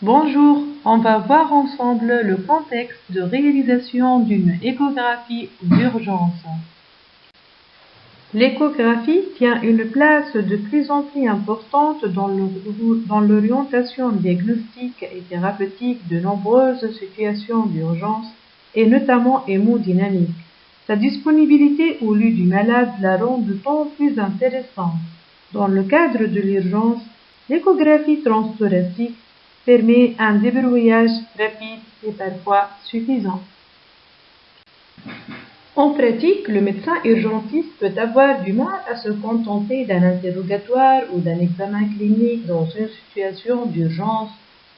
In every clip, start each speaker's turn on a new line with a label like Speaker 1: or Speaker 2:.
Speaker 1: Bonjour, on va voir ensemble le contexte de réalisation d'une échographie d'urgence. L'échographie tient une place de plus en plus importante dans l'orientation diagnostique et thérapeutique de nombreuses situations d'urgence et notamment hémodynamique. Sa disponibilité au lieu du malade la rend d'autant plus intéressante. Dans le cadre de l'urgence, l'échographie transthoracique permet un débrouillage rapide et parfois suffisant. En pratique, le médecin urgentiste peut avoir du mal à se contenter d'un interrogatoire ou d'un examen clinique dans une situation d'urgence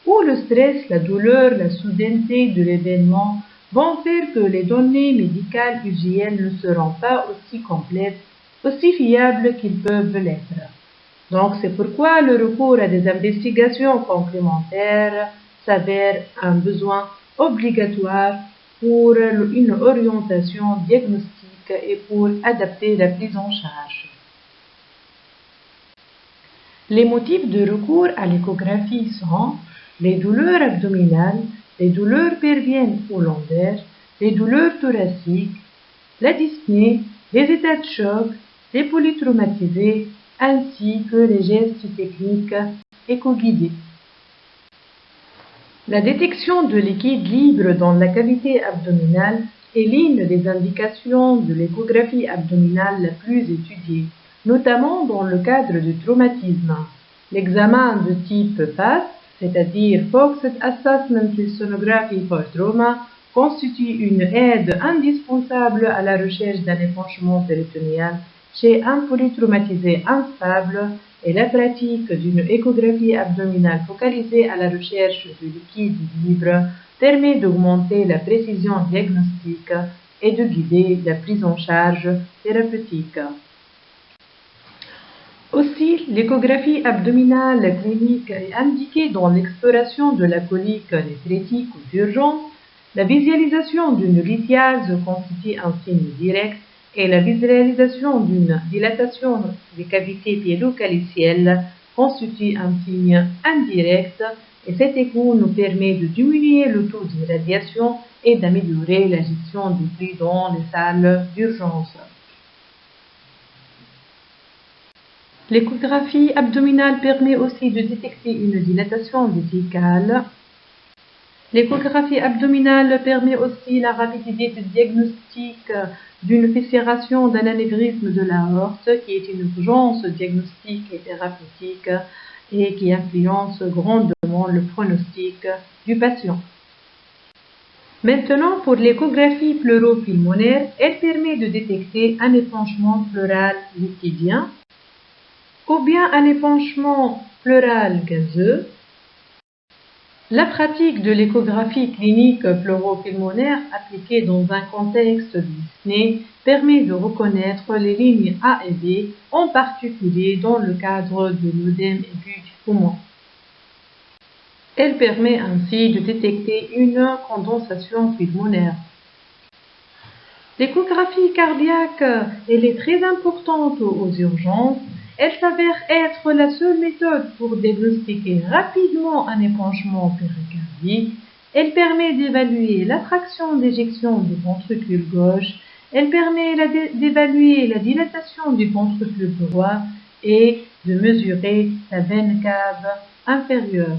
Speaker 1: où le stress, la douleur, la soudaineté de l'événement vont faire que les données médicales usuelles ne seront pas aussi complètes, aussi fiables qu'ils peuvent l'être. Donc, c'est pourquoi le recours à des investigations complémentaires s'avère un besoin obligatoire pour une orientation diagnostique et pour adapter la prise en charge. Les motifs de recours à l'échographie sont les douleurs abdominales, les douleurs pelviennes ou lombaires, les douleurs thoraciques, la dyspnée, les états de choc, les polytraumatisés, ainsi que les gestes techniques écho-guidés. La détection de liquide libre dans la cavité abdominale est l'une des indications de l'échographie abdominale la plus étudiée, notamment dans le cadre du traumatisme. L'examen de type FAST, c'est-à-dire Focused Assessment Sonography for Trauma, constitue une aide indispensable à la recherche d'un épanchement péritonéal chez un polytraumatisé instable et la pratique d'une échographie abdominale focalisée à la recherche de liquide libre permet d'augmenter la précision diagnostique et de guider la prise en charge thérapeutique. Aussi, l'échographie abdominale clinique est indiquée dans l'exploration de la colique néphrétique ou d'urgence. La visualisation d'une lithiase constitue un signe direct et la visualisation d'une dilatation des cavités pyélocalicielles constitue un signe indirect et cet écho nous permet de diminuer le taux d'irradiation et d'améliorer la gestion du flux dans les salles d'urgence. L'échographie abdominale permet aussi de détecter une dilatation vésicale. L'échographie abdominale permet aussi la rapidité de diagnostic d'une fissuration d'un anévrisme de l'aorte, qui est une urgence diagnostique et thérapeutique et qui influence grandement le pronostic du patient. Maintenant, pour l'échographie pleuro-pulmonaire, elle permet de détecter un épanchement pleural liquidien ou bien un épanchement pleural gazeux. La pratique de l'échographie clinique pleuropulmonaire appliquée dans un contexte de dyspnée permet de reconnaître les lignes A et B, en particulier dans le cadre de l'œdème aigu du poumon. Elle permet ainsi de détecter une condensation pulmonaire. L'échographie cardiaque, elle est très importante aux urgences. Elle s'avère être la seule méthode pour diagnostiquer rapidement un épanchement péricardique. Elle permet d'évaluer la fraction d'éjection du ventricule gauche. Elle permet d'évaluer la dilatation du ventricule droit et de mesurer la veine cave inférieure.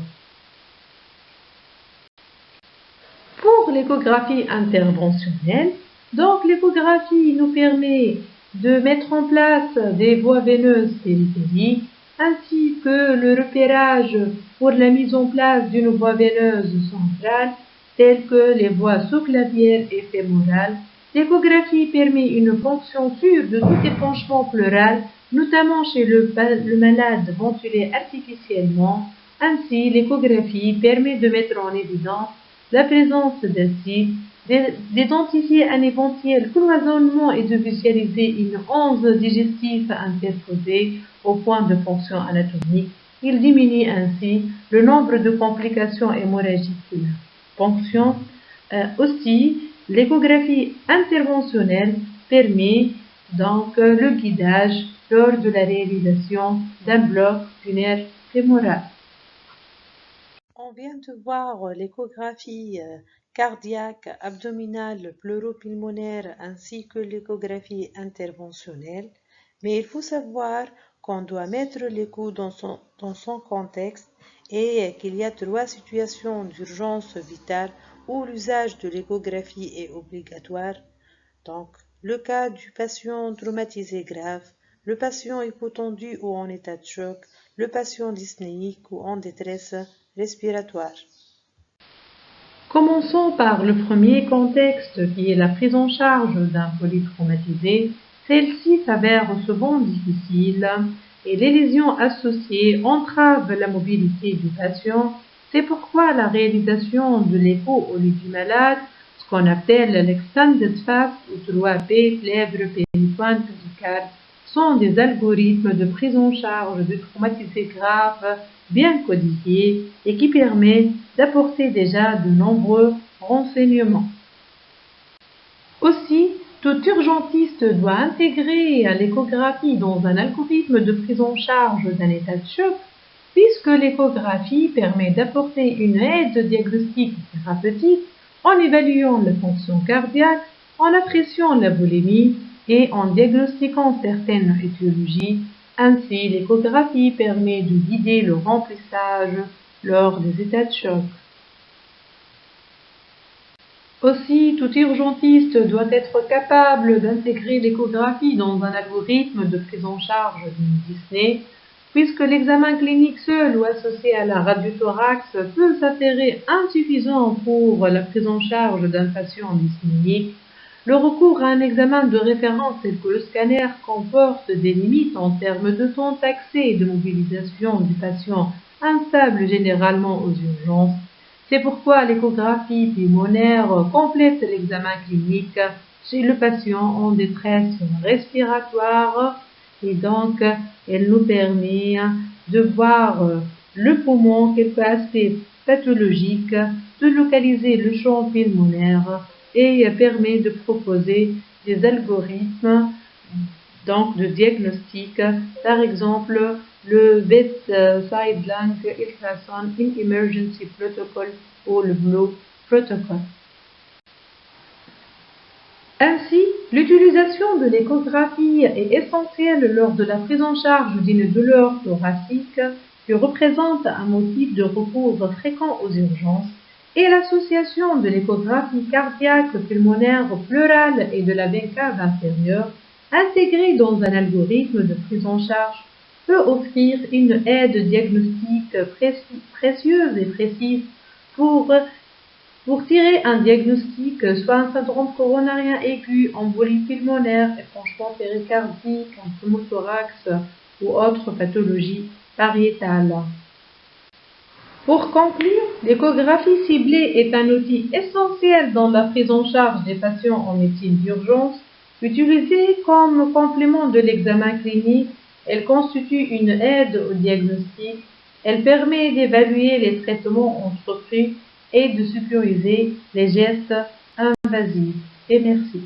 Speaker 1: Pour l'échographie interventionnelle, donc l'échographie nous permet de mettre en place des voies veineuses périphériques ainsi que le repérage pour la mise en place d'une voie veineuse centrale telles que les voies sous-clavières et fémorales. L'échographie permet une fonction sûre de tout épanchement pleural, notamment chez le malade ventilé artificiellement. Ainsi, l'échographie permet de mettre en évidence la présence d'acide, d'identifier un éventuel cloisonnement et de visualiser une onde digestive interposée au point de fonction anatomique. Il diminue ainsi le nombre de complications hémorragiques de la ponction. Aussi, l'échographie interventionnelle permet donc le guidage lors de la réalisation d'un bloc du nerf fémoral. On vient de voir l'échographie cardiaque, abdominale, pleuropulmonaire ainsi que l'échographie interventionnelle, mais il faut savoir qu'on doit mettre l'écho dans son contexte et qu'il y a 3 situations d'urgence vitale où l'usage de l'échographie est obligatoire. Donc, le cas du patient traumatisé grave, le patient hypotendu ou en état de choc, le patient dyspnéique ou en détresse respiratoire. Commençons par le premier contexte qui est la prise en charge d'un polytraumatisé. Celle-ci s'avère souvent difficile et les lésions associées entravent la mobilité du patient. C'est pourquoi la réalisation de l'écho au lit du malade, ce qu'on appelle l'extended fast ou 3P, plèvre, péritoine, pédical, sont des algorithmes de prise en charge de traumatisés graves bien codifiés et qui permettent d'apporter déjà de nombreux renseignements. Aussi, tout urgentiste doit intégrer l'échographie dans un algorithme de prise en charge d'un état de choc, puisque l'échographie permet d'apporter une aide diagnostique thérapeutique en évaluant la fonction cardiaque, en appréciant la volémie et en diagnostiquant certaines étiologies. Ainsi, l'échographie permet de guider le remplissage lors des états de choc. Aussi, tout urgentiste doit être capable d'intégrer l'échographie dans un algorithme de prise en charge d'une dyspnée, puisque l'examen clinique seul ou associé à la radiothorax peut s'avérer insuffisant pour la prise en charge d'un patient dyspnéique. Le recours à un examen de référence tel que le scanner comporte des limites en termes de temps taxé et de mobilisation du patient instable généralement aux urgences. C'est pourquoi l'échographie pulmonaire complète l'examen clinique chez le patient en détresse respiratoire et donc elle nous permet de voir le poumon, quelques aspects pathologiques, de localiser le champ pulmonaire et permet de proposer des algorithmes donc de diagnostic, par exemple le Bedside Lung Ultrasound in Emergency Protocol ou le Blue Protocol. Ainsi, l'utilisation de l'échographie est essentielle lors de la prise en charge d'une douleur thoracique qui représente un motif de recours fréquent aux urgences et l'association de l'échographie cardiaque, pulmonaire, pleurale et de la veine cave inférieure intégrée dans un algorithme de prise en charge peut offrir une aide diagnostique précieuse et précise pour tirer un diagnostic, soit un syndrome coronarien aigu, embolie pulmonaire, épanchement péricardique, un pneumothorax ou autre pathologie pariétale. Pour conclure, l'échographie ciblée est un outil essentiel dans la prise en charge des patients en médecine d'urgence. Utilisée comme complément de l'examen clinique, elle constitue une aide au diagnostic. Elle permet d'évaluer les traitements entrepris et de sécuriser les gestes invasifs. Et merci.